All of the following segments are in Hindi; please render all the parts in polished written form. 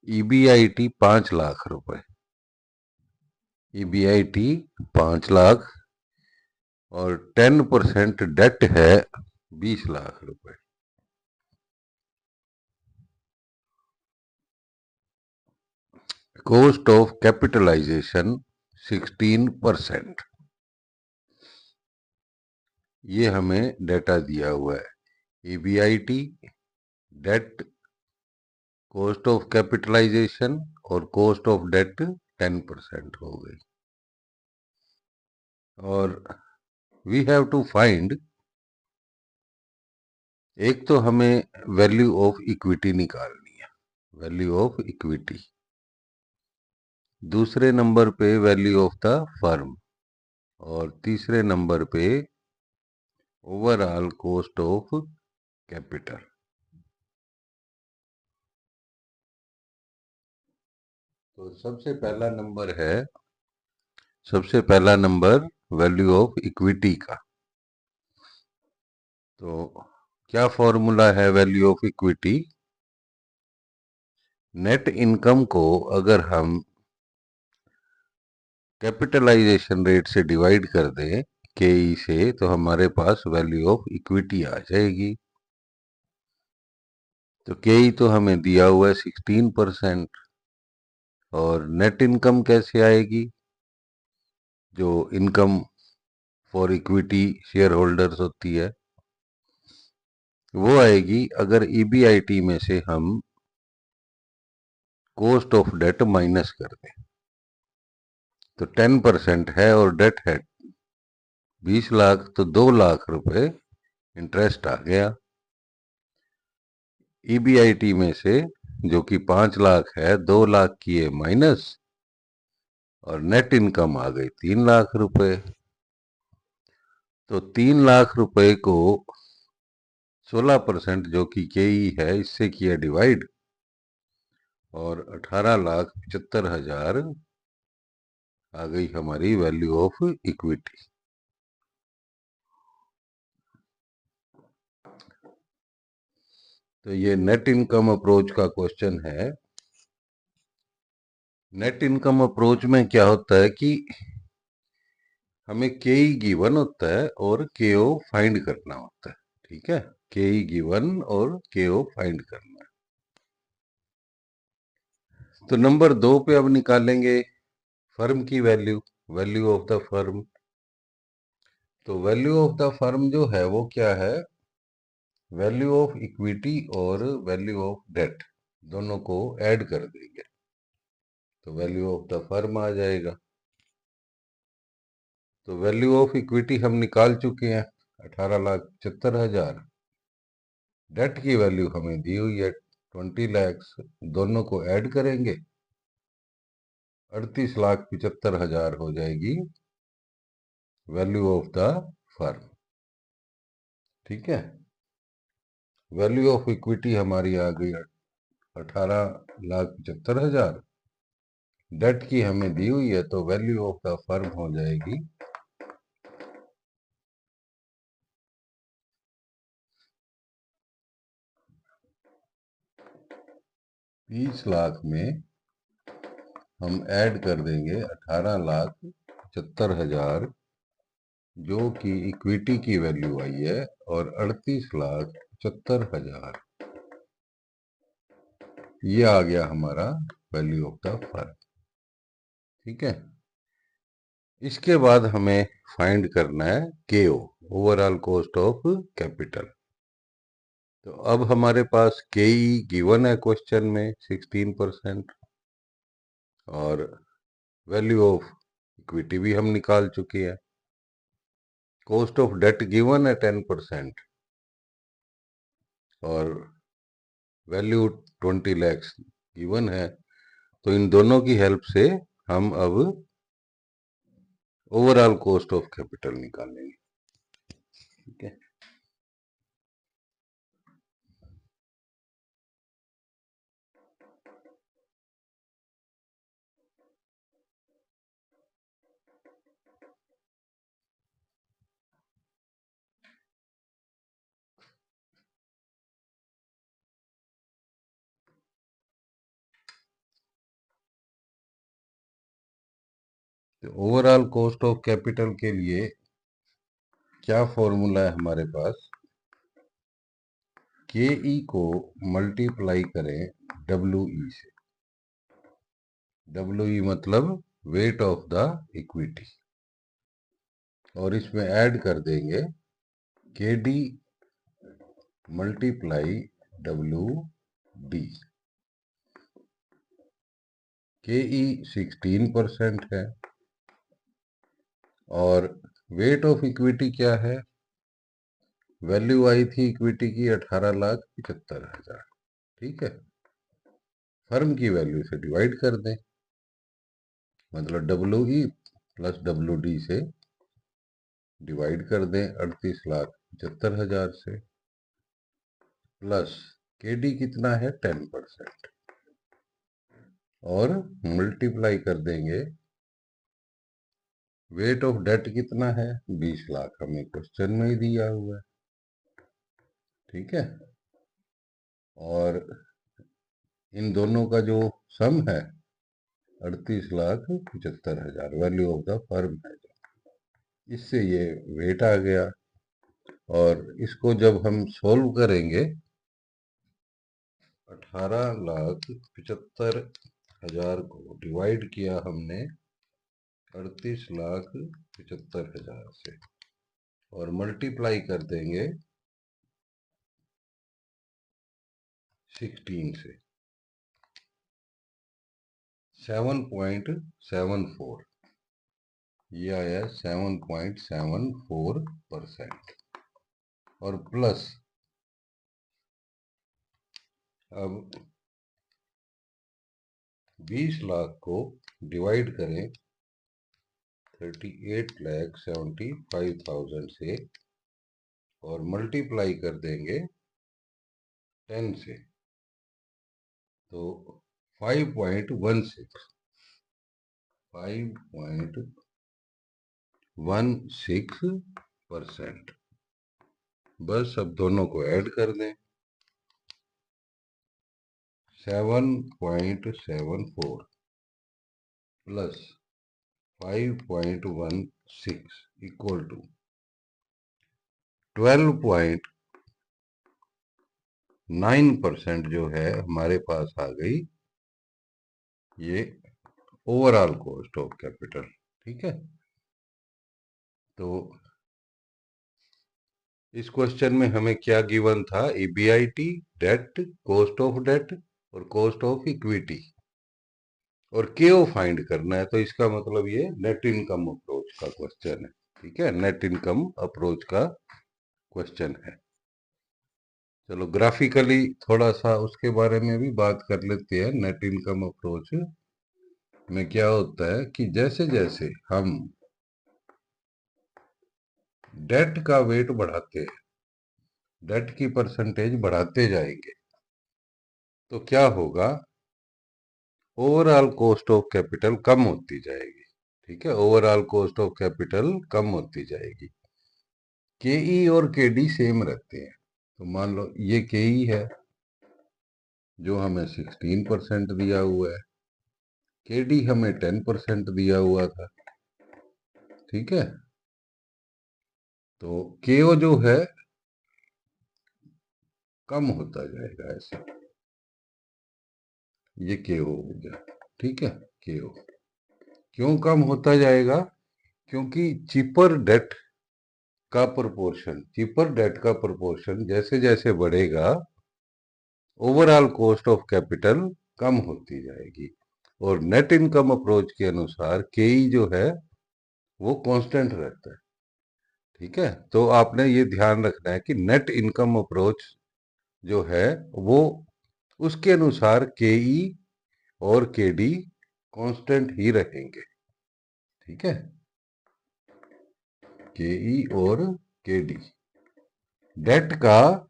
EBIT 5 लाख रुपए, EBIT 5 लाख और 10% डेट है 20 लाख रुपए। Cost of capitalization 16%। ये हमें डेटा दिया हुआ है। EBIT, debt, cost of capitalization और कॉस्ट ऑफ डेट 10% हो गई। और वी हैव टू फाइंड, एक तो हमें वैल्यू ऑफ इक्विटी निकालनी है, वैल्यू ऑफ इक्विटी। दूसरे नंबर पे वैल्यू ऑफ द फर्म और तीसरे नंबर पे ओवरऑल कॉस्ट ऑफ कैपिटल। तो सबसे पहला नंबर वैल्यू ऑफ इक्विटी का। तो क्या फॉर्मूला है value of equity? Net income को अगर हम कैपिटलाइजेशन रेट से डिवाइड कर दें केई से, तो हमारे पास वैल्यू ऑफ इक्विटी आ जाएगी। तो केई तो हमें दिया हुआ है 16%, और नेट इनकम कैसे आएगी? जो income for equity share holders होती है वो आएगी अगर EBIT में से हम कॉस्ट ऑफ डेट माइनस कर दें। तो 10% है और डेट है 20 लाख, तो 2 लाख रुपए इंटरेस्ट आ गया। EBIT में से जो कि 5 लाख है, 2 लाख किए माइनस और नेट इनकम आ गई 3 लाख रुपए। तो 3 लाख रुपए को 16% जो कि केई है इससे किया डिवाइड, और 18,75,000 आ गई हमारी वैल्यू ऑफ इक्विटी। तो ये नेट इनकम अप्रोच का क्वेश्चन है। नेट इनकम अप्रोच में क्या होता है कि हमें केई गिवन होता है और केओ फाइंड करना होता है। ठीक है, केई गिवन और केओ फाइंड करना है। तो नंबर 2 पे अब निकालेंगे फर्म की value, value of the firm. तो वैल्यू ऑफ द फर्म जो है वो क्या है? वैल्यू ऑफ इक्विटी और वैल्यू ऑफ डेट दोनों को ऐड कर देंगे तो वैल्यू ऑफ द फर्म आ जाएगा। तो वैल्यू ऑफ इक्विटी हम निकाल चुके हैं 18,75,000। डेट की वैल्यू हमें दी हुई है 20 लाख। दोनों को ऐड करेंगे 38,75,000 हो जाएगी वैल्यू ऑफ द फर्म। ठीक है, वैल्यू ऑफ इक्विटी हमारी आ गई 18,75,000। डेट की हमें दी हुई है तो वैल्यू ऑफ द फर्म हो जाएगी 20 लाख में हम ऐड कर देंगे 18,75,000 जो कि इक्विटी की वैल्यू आई है, और 38,75,000 ये आ गया हमारा वैल्यू ऑफ द फर्म। ठीक है, इसके बाद हमें फाइंड करना है केओ, ओवरऑल कॉस्ट ऑफ कैपिटल। तो अब हमारे पास केई गिवन है क्वेश्चन में 16%, और वैल्यू ऑफ इक्विटी भी हम निकाल चुके हैं। कॉस्ट ऑफ डेट गिवन है 10%, और वैल्यू 20 लैक्स गिवन है। तो इन दोनों की हेल्प से हम अब ओवरऑल कॉस्ट ऑफ कैपिटल निकालेंगे। ठीक है, तो ओवरऑल कॉस्ट ऑफ कैपिटल के लिए क्या फॉर्मूला है हमारे पास, के ई को मल्टीप्लाई करें डब्ल्यू ई से। डब्ल्यू ई मतलब वेट ऑफ द इक्विटी, और इसमें ऐड कर देंगे के डी मल्टीप्लाई डब्ल्यू डी। के ई 16% है और वेट ऑफ इक्विटी क्या है, वैल्यू आई थी इक्विटी की 18,75,000। ठीक है, फर्म की वैल्यू से डिवाइड कर दें, मतलब W E plus W D से डिवाइड कर दें 38,75,000 से, प्लस के डी कितना है 10%, और मल्टीप्लाई कर देंगे वेट ऑफ डेट कितना है 20 लाख, हमें क्वेश्चन में ही दिया हुआ है। ठीक है, और इन दोनों का जो सम है 38,75,000 वैल्यू ऑफ द फर्म है। इससे ये वेट आ गया, और इसको जब हम सोल्व करेंगे 18,75,000 को डिवाइड किया हमने 38,75,000 से, और मल्टीप्लाई कर देंगे 16 से, 7.74, ये आया 7.74%, और प्लस अब 20 लाख को डिवाइड करें 38,75,000 से, और मल्टीप्लाई कर देंगे 10 से, तो 5.16%। बस अब दोनों को ऐड कर दें, 7.74 प्लस 5.16 इक्वल टू 12.9% जो है हमारे पास आ गई, ये ओवरऑल कॉस्ट ऑफ कैपिटल। ठीक है, तो इस क्वेश्चन में हमें क्या गिवन था, EBIT, debt, cost of debt और कॉस्ट ऑफ इक्विटी, और केओ फाइंड करना है। तो इसका मतलब ये नेट इनकम अप्रोच का क्वेश्चन है। ठीक है, नेट इनकम अप्रोच का क्वेश्चन है। चलो ग्राफिकली थोड़ा सा उसके बारे में भी बात कर लेते हैं। नेट इनकम अप्रोच में क्या होता है कि जैसे जैसे हम डेट का वेट बढ़ाते हैं, डेट की परसेंटेज बढ़ाते जाएंगे, तो क्या होगा, ओवरऑल कॉस्ट ऑफ कैपिटल कम होती जाएगी। ठीक है, ओवरऑल कॉस्ट ऑफ कैपिटल कम होती जाएगी। के ई और के डी सेम रहते हैं, तो मान लो ये के ई है जो हमें 16% दिया हुआ है, के डी हमें 10% दिया हुआ था। ठीक है, तो केओ जो है कम होता जाएगा ऐसे, ये केओ हो गया। ठीक है, केओ क्यों कम होता जाएगा, क्योंकि चीपर डेट का प्रोपोर्शन जैसे जैसे बढ़ेगा, ओवरऑल कॉस्ट ऑफ कैपिटल कम होती जाएगी, और नेट इनकम अप्रोच के अनुसार केई जो है वो कांस्टेंट रहता है। ठीक है, तो आपने ये ध्यान रखना है कि नेट इनकम अप्रोच जो है वो उसके अनुसार केई और केडी कांस्टेंट ही रहेंगे। ठीक है, केई और केडी डेट का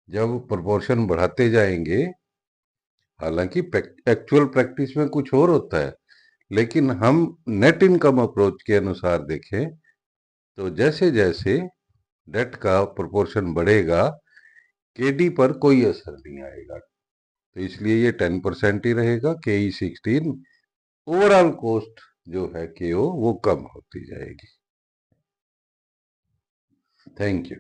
जब प्रोपोर्शन बढ़ाते जाएंगे, हालांकि एक्चुअल प्रैक्टिस में कुछ और होता है, लेकिन हम नेट इनकम अप्रोच के अनुसार देखें तो जैसे जैसे डेट का प्रोपोर्शन बढ़ेगा, केडी पर कोई असर नहीं आएगा, तो इसलिए ये 10% ही रहेगा, के ई 16। ओवरऑल कॉस्ट जो है के ओ वो कम होती जाएगी। Thank you.